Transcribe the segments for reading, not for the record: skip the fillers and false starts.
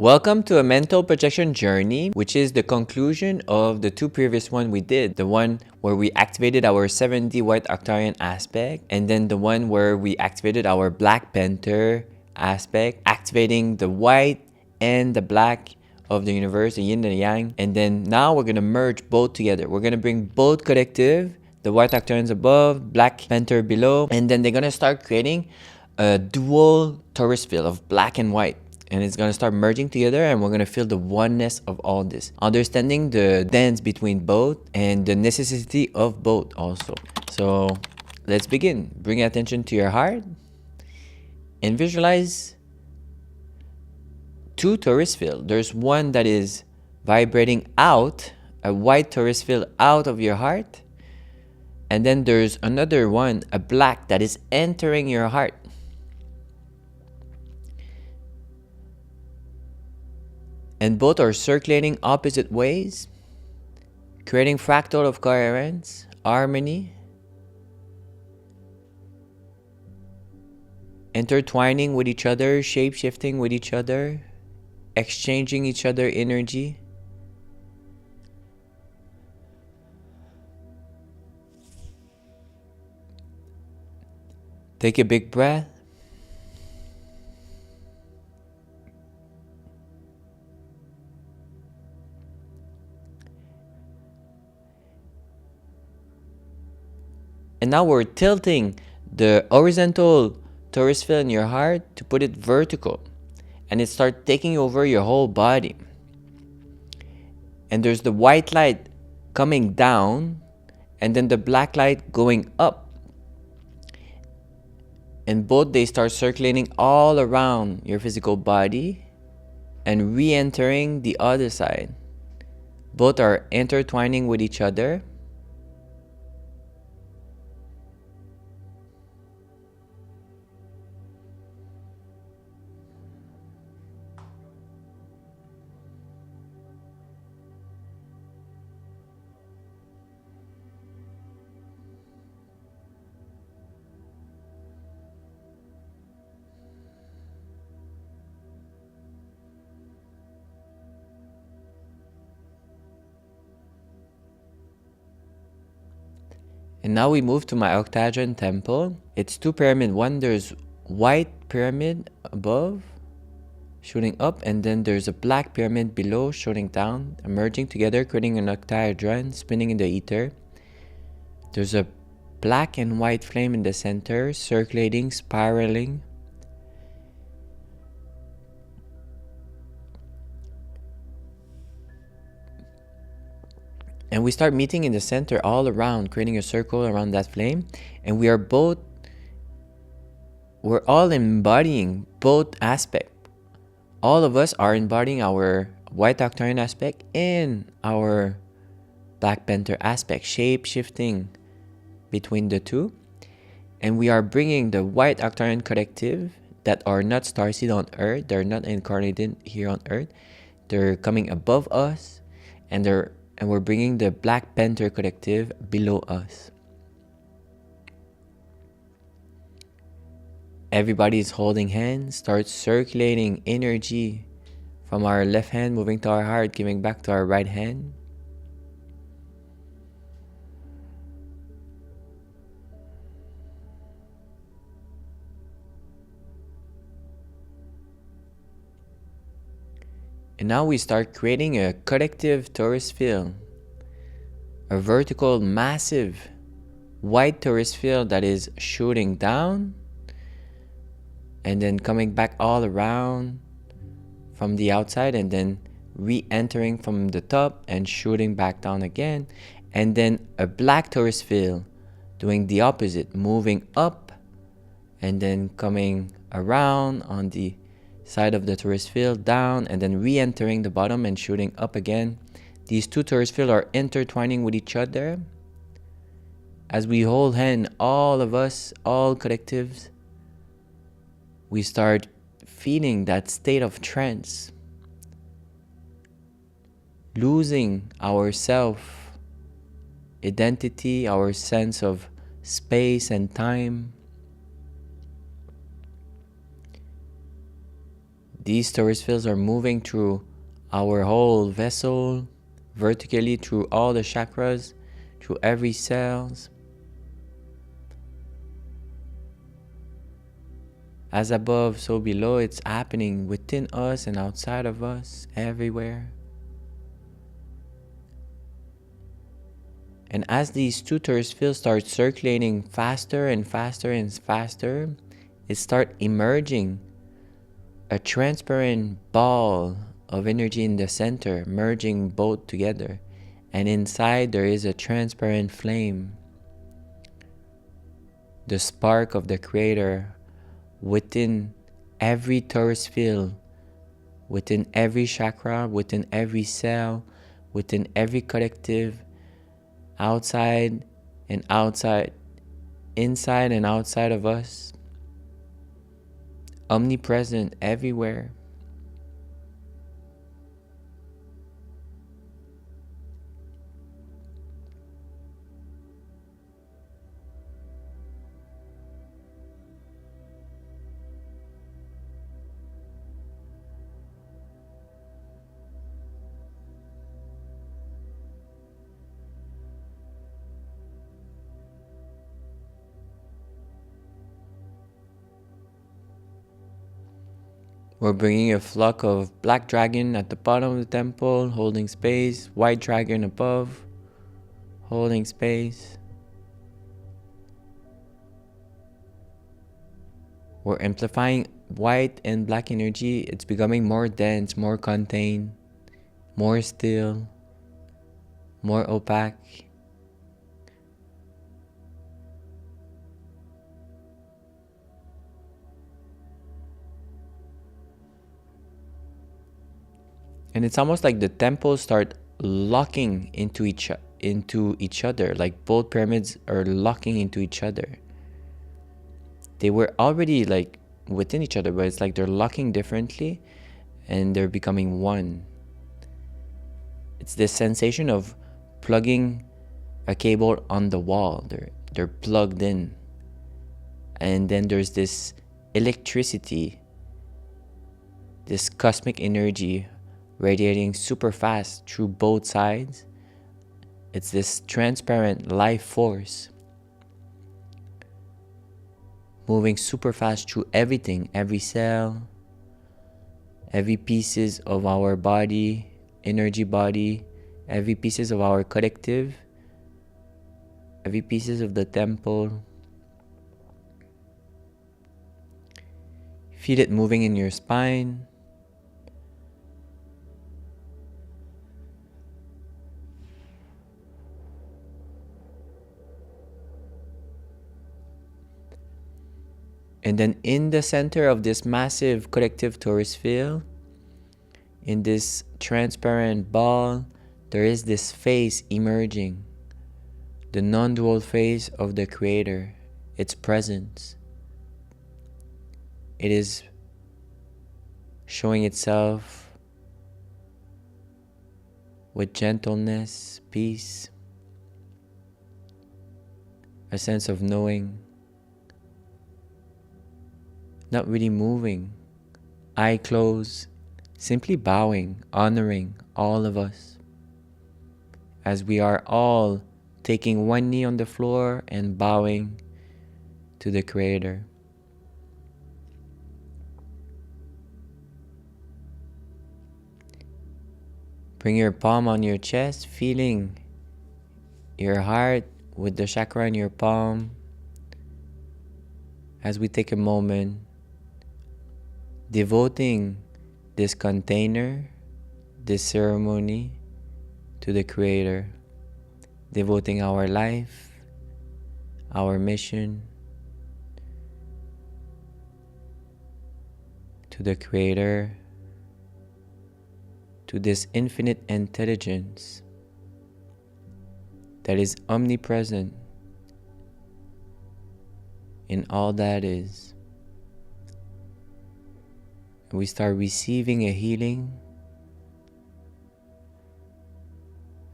Welcome to a mental projection journey, which is the conclusion of the two previous one we did. The one where we activated our 7D White Arcturian aspect, and then the one where we activated our Black Panther aspect, activating the white and the black of the universe, the yin and the yang. And then now we're going to merge both together. We're going to bring both collective, the White Arcturians above, Black Panther below, and then they're going to start creating a dual torus field of black and white. And it's going to start merging together, and we're going to feel the oneness of all this, understanding the dance between both and the necessity of both also. So let's begin. Bring attention to your heart and visualize two torus fields. There's one that is vibrating out, a white torus field out of your heart, and then there's another one, a black, that is entering your heart. And both are circulating opposite ways, creating fractal of coherence, harmony, intertwining with each other, shape-shifting with each other, exchanging each other energy. Take a big breath. And now we're tilting the horizontal torus field in your heart to put it vertical. And it starts taking over your whole body. And there's the white light coming down, and then the black light going up. And both they start circulating all around your physical body and re-entering the other side. Both are intertwining with each other. And now we move to my octagon temple. It's two pyramid. One, there's white pyramid above, shooting up, and then there's a black pyramid below, shooting down, merging together, creating an octagon, spinning in the ether. There's a black and white flame in the center, circulating, spiraling. And we start meeting in the center all around, creating a circle around that flame. And we're all embodying both aspects. All of us are embodying our White Arcturian aspect and our Black Panther aspect, shape-shifting between the two. And we are bringing the White Arcturian collective that are not starseed on Earth. They're not incarnated here on Earth. They're coming above us, and we're bringing the Black Panther collective below us. Everybody is holding hands, starts circulating energy from our left hand, moving to our heart, giving back to our right hand. And now we start creating a collective torus field, a vertical, massive white torus field that is shooting down and then coming back all around from the outside, and then re-entering from the top and shooting back down again. And then a black torus field doing the opposite, moving up and then coming around on the side of the torus field, down, and then re-entering the bottom and shooting up again. These two torus fields are intertwining with each other. As we hold hand, all of us, all collectives, we start feeling that state of trance, losing our self identity, our sense of space and time. These torus fields are moving through our whole vessel, vertically through all the chakras, through every cells. As above, so below. It's happening within us and outside of us, everywhere. And as these two torus fields start circulating faster and faster and faster, it starts emerging a transparent ball of energy in the center, merging both together. And inside there is a transparent flame, the spark of the Creator within every torus field, within every chakra, within every cell, within every collective, outside and outside, inside and outside of us, omnipresent everywhere. We're bringing a flock of black dragon at the bottom of the temple, holding space. White dragon above, holding space. We're amplifying white and black energy. It's becoming more dense, more contained, more still, more opaque. And it's almost like the temples start locking into each other, like both pyramids are locking into each other. They were already like within each other, but it's like they're locking differently and they're becoming one. It's this sensation of plugging a cable on the wall. They're plugged in. And then there's this electricity, this cosmic energy radiating super fast through both sides. It's this transparent life force moving super fast through everything, every cell, every pieces of our body, energy body, every pieces of our collective, every pieces of the temple. Feel it moving in your spine. And then in the center of this massive collective torus field, in this transparent ball, there is this face emerging, the non-dual face of the Creator, its presence. It is showing itself with gentleness, peace, a sense of knowing, not really moving, eye closed, simply bowing, honoring all of us as we are all taking one knee on the floor and bowing to the Creator. Bring your palm on your chest, feeling your heart with the chakra in your palm as we take a moment devoting this container, this ceremony to the Creator, devoting our life, our mission to the Creator, to this infinite intelligence that is omnipresent in all that is. We start receiving a healing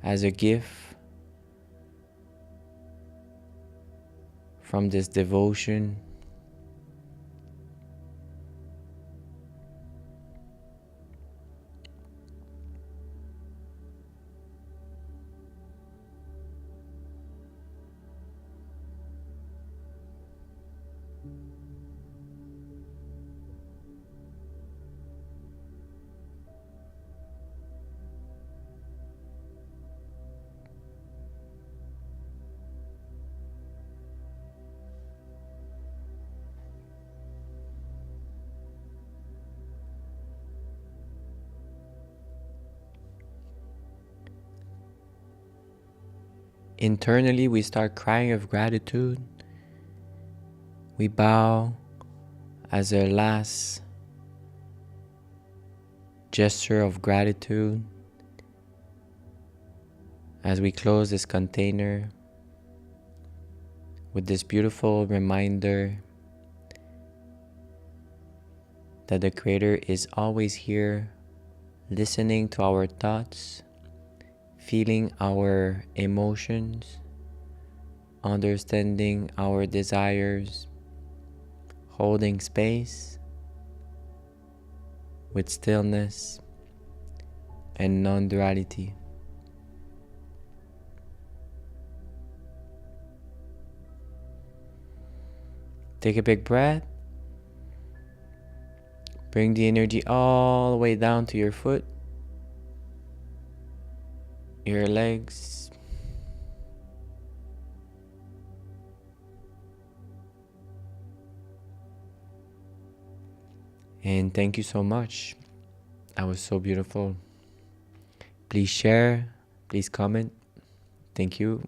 as a gift from this devotion. internally we start crying of gratitude. We bow as a last gesture of gratitude as we close this container with this beautiful reminder that the Creator is always here, listening to our thoughts, feeling our emotions, understanding our desires, holding space with stillness and non-duality. Take a big breath. Bring the energy all the way down to your foot, your legs, and thank you so much. That was so beautiful. Please share, please comment. Thank you.